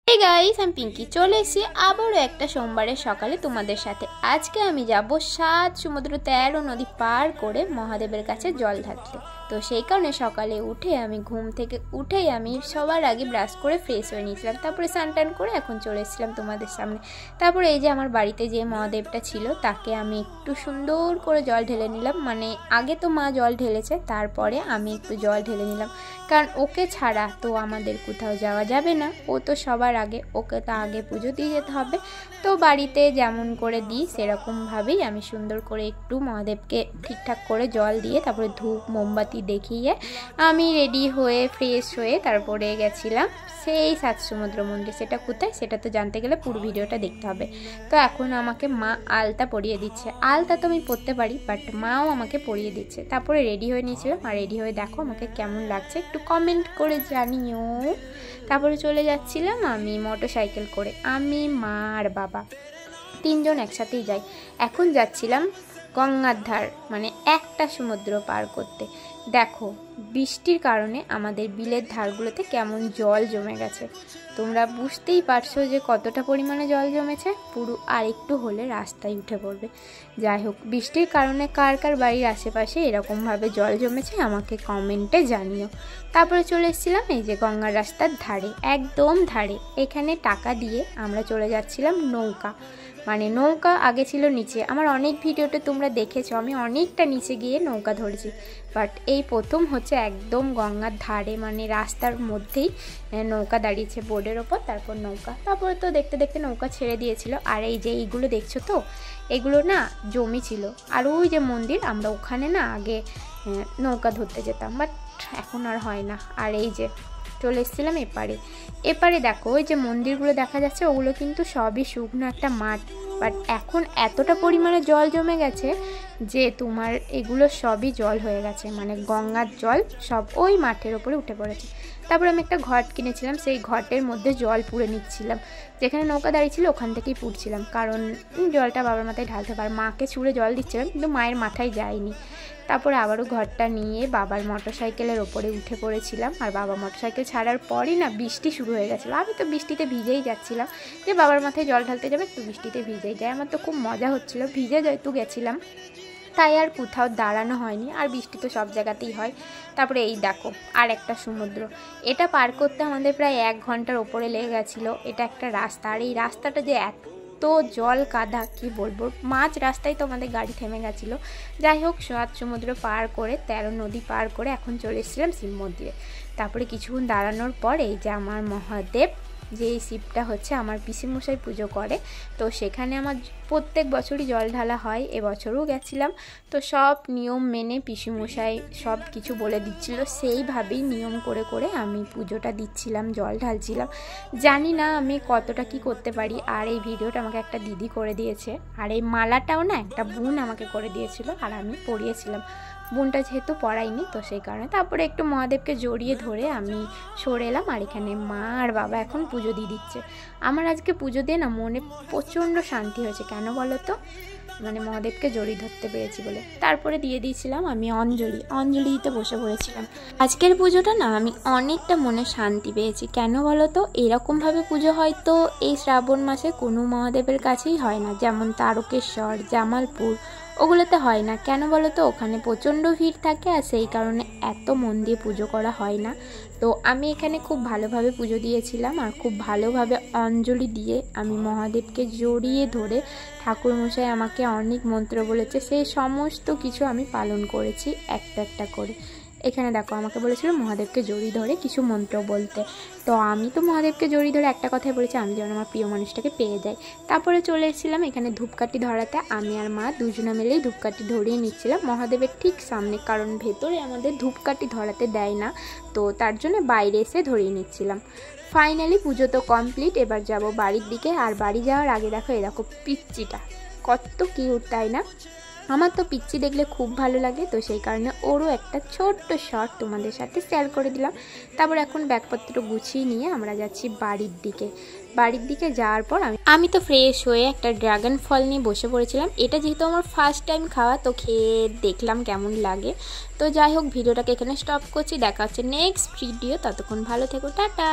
Hey guys আমি পিঙ্কি চলে এসেছি আবারও একটা সোমবারের সকালে তোমাদের সাথে। আজকে আমি যাব 7 সমুদ্র 13 নদী পার করে মহাদেবের কাছে জল ঢালতে। তো সেই কারণে সকালে উঠে আমি ঘুম থেকে উঠেই আমি সবার আগে ব্রাশ করে ফ্রেশ হয়ে নিয়েছিলাম, তারপরে স্নান করে এখন চলে এসেছিলাম তোমাদের সামনে। তারপরে এই যে আমার বাড়িতে যে মহাদেবটা ছিল তাকে আমি একটু সুন্দর করে জল ঢেলে নিলাম, মানে আগে তো মা জল ঢেলেছে তারপরে আমি একটু জল ঢেলে নিলাম, কারণ ওকে ছাড়া তো আমাদের কোথাও যাওয়া যাবে না। ও তো সবার আগে, ওকে তো আগে পুজো দিয়ে যেতে হবে। তো বাড়িতে যেমন করে দিই সেরকমভাবেই আমি সুন্দর করে একটু মহাদেবকে ঠিকঠাক করে জল দিয়ে তারপরে ধূপ মোমবাতি দেখিয়ে আমি রেডি হয়ে ফ্রেশ হয়ে তারপরে গেছিলাম সেই 7 সমুদ্র মন্দির। সেটা কোথায় সেটা তো জানতে গেলে পুরো ভিডিওটা দেখতে হবে। তো এখন আমাকে মা আলতা পরিয়ে দিচ্ছে। আলতা তো আমি পরতে পারি, বাট মাও আমাকে পরিয়ে দিচ্ছে। তারপরে রেডি হয়ে নিয়েছিলাম, আর রেডি হয়ে দেখো আমাকে কেমন লাগছে একটু কমেন্ট করে জানিও। তারপরে চলে যাচ্ছিলাম আমি মোটরসাইকেল করে, আমি মা আর বাবা 3 জন একসাথেই যাই। এখন যাচ্ছিলাম গঙ্গার ধার, মানে একটা সমুদ্র পার করতে। দেখো বৃষ্টির কারণে আমাদের বিলের ধারগুলোতে কেমন জল জমে গেছে, তোমরা বুঝতেই পারছো যে কতটা পরিমাণে জল জমেছে। পুরো আর একটু হলে রাস্তায় উঠে পড়বে। যাই হোক, বৃষ্টির কারণে কার কার বাড়ির আশেপাশে এরকমভাবে জল জমেছে আমাকে কমেন্টে জানিও। তারপরে চলে এসেছিলাম এই যে গঙ্গার রাস্তার ধারে, একদম ধারে। এখানে টাকা দিয়ে আমরা চলে যাচ্ছিলাম নৌকা, মানে নৌকা আগে ছিল নিচে। আমার অনেক ভিডিওতে তোমরা দেখেছো আমি অনেকটা নিচে গিয়ে নৌকা ধরেছি, বাট এই প্রথম হচ্ছে একদম গঙ্গার ধারে, মানে রাস্তার মধ্যেই নৌকা দাঁড়িয়েছে বোর্ডের ওপর, তারপর নৌকা। তারপরে তো দেখতে দেখতে নৌকা ছেড়ে দিয়েছিল। আর এই যে এইগুলো দেখছো তো, এগুলো না জমি ছিল। আর ওই যে মন্দির, আমরা ওখানে না আগে নৌকা ধরতে যেতাম, বাট এখন আর হয় না। আর এই যে চলে এসেছিলাম এপারে দেখো ওই যে মন্দিরগুলো দেখা যাচ্ছে, ওগুলো কিন্তু সবই শুকনো একটা মাঠ। বাট এখন এতটা পরিমাণে জল জমে গেছে যে তোমার এগুলো সবই জল হয়ে গেছে, মানে গঙ্গার জল সব ওই মাঠের ওপরে উঠে পড়েছে। তারপরে আমি একটা ঘট কিনেছিলাম, সেই ঘটের মধ্যে জল পুড়ে নিচ্ছিলাম। যেখানে নৌকা দাঁড়িয়ে ছিল ওখান থেকেই পুড়ছিলাম, কারণ জলটা বাবার মাথায় ঢালতে পারে। মাকে ছুঁড়ে জল দিচ্ছিলাম কিন্তু মায়ের মাথায় যায়নি। তারপরে আবারও ঘরটা নিয়ে বাবার মোটরসাইকেলের ওপরে উঠে পড়েছিলাম। আর বাবা মোটরসাইকেল ছাড়ার পরই না বৃষ্টি শুরু হয়ে গেছিলো। আমি তো বৃষ্টিতে ভিজেই যাচ্ছিলাম, যে বাবার মাথায় জল ঢালতে যাবে একটু বৃষ্টিতে ভিজেই যায়। আমার তো খুব মজা হচ্ছিলো, ভিজে যেহেতু গেছিলাম তাই আর কোথাও দাঁড়ানো হয়নি। আর বৃষ্টি তো সব জায়গাতেই হয়। তারপরে এই দেখো আর একটা সমুদ্র, এটা পার করতে আমাদের প্রায় 1 ঘন্টার ওপরে লেগে গেছিলো। এটা একটা রাস্তা, আর এই রাস্তাটা যে তো জল কাদা কি বলবো, মাঝ রাস্তায় তো আমাদের গাড়ি থেমে গেছিলো। যাই হোক 7 সমুদ্র পার করে 13 নদী পার করে এখন চলে এসেছিলাম শিব মন্দিরে। তারপরে কিছুক্ষণ দাঁড়ানোর পর এই যে আমার মহাদেব, যে এই শিবটা হচ্ছে আমার পিসিমশাই পুজো করে, তো সেখানে আমার প্রত্যেক বছরই জল ঢালা হয়। এবছরও গেছিলাম। তো সব নিয়ম মেনে পিসিমশাই সব কিছু বলে দিচ্ছিল, সেইভাবেই নিয়ম করে করে আমি পুজোটা দিচ্ছিলাম, জল ঢালছিলাম। জানি না আমি কতটা কি করতে পারি। আর এই ভিডিওটা আমাকে একটা দিদি করে দিয়েছে, আর এই মালাটাও না একটা বোন আমাকে করে দিয়েছিল, আর আমি পরিয়েছিলাম। বোনটা যেহেতু পড়াইনি তো সেই কারণে। তারপরে একটু মহাদেবকে জড়িয়ে ধরে আমি সরে এলাম। আর এখানে মা আর বাবা এখন পুজো দিয়ে দিচ্ছে। আমার আজকে পুজো দিয়ে না মনে প্রচণ্ড শান্তি হয়েছে। কেন বলো তো, মানে মহাদেবকে জড়িয়ে ধরতে পেরেছি বলে। তারপরে দিয়ে দিয়েছিলাম আমি অঞ্জলি দিতে বসে পড়েছিলাম। আজকের পুজোটা না আমি অনেকটা মনে শান্তি পেয়েছি। কেন বলো তো, এরকমভাবে পুজো হয়তো এই শ্রাবণ মাসে কোনো মহাদেবের কাছেই হয় না, যেমন তারকেশ্বর, জামালপুর, ওগুলোতে হয় না। কেন বলো তো, ওখানে প্রচণ্ড ভিড় থাকে, আর সেই কারণে এত মন দিয়ে পুজো করা হয় না। তো আমি এখানে খুব ভালোভাবে পুজো দিয়েছিলাম, আর খুব ভালোভাবে অঞ্জলি দিয়ে আমি মহাদেবকে জড়িয়ে ধরে, ঠাকুরমশাই আমাকে অনেক মন্ত্র বলেছে, সেই সমস্ত কিছু আমি পালন করেছি একটা একটা করে। এখানে দেখো আমাকে বলেছিল মহাদেবকে জড়িয়ে ধরে কিছু মন্ত্র বলতে, তো আমি তো মহাদেবকে জড়িয়ে ধরে একটা কথাই বলেছি, আমি যেন আমার প্রিয় মানুষটাকে পেয়ে যাই। তারপরে চলে এসেছিলাম এখানে ধূপকাঠি ধরাতে। আমি আর মা দুজনে মিলেই ধূপকাঠি ধরিয়ে নিচ্ছিলাম মহাদেবের ঠিক সামনে, কারণ ভেতরে আমাদের ধূপকাঠি ধরাতে দেয় না, তো তার জন্য বাইরে এসে ধরিয়ে নিচ্ছিলাম। ফাইনালি পুজো তো কমপ্লিট, এবার যাব বাড়ির দিকে। আর বাড়ি যাওয়ার আগে দেখো এরকম পিচ্চিটা কত কিউট, তাই না? আমার তো পিচ্চি দেখলে খুব ভালো লাগে, তো সেই কারণে ওরও একটা ছোট্ট শর্ট তোমাদের সাথে শেয়ার করে দিলাম। তারপর এখন ব্যাগপত্র গুছিয়ে নিয়ে আমরা যাচ্ছি বাড়ির দিকে যাওয়ার পর আমি তো ফ্রেশ হয়ে একটা ড্রাগন ফল নিয়ে বসে পড়েছিলাম। এটা যেহেতু আমার ফার্স্ট টাইম খাওয়া, তো খেয়ে দেখলাম কেমন লাগে। তো যাই হোক ভিডিওটাকে এখানে স্টপ করছি, দেখা হচ্ছে নেক্সট ভিডিও। ততক্ষণ ভালো থেকো, টাটা।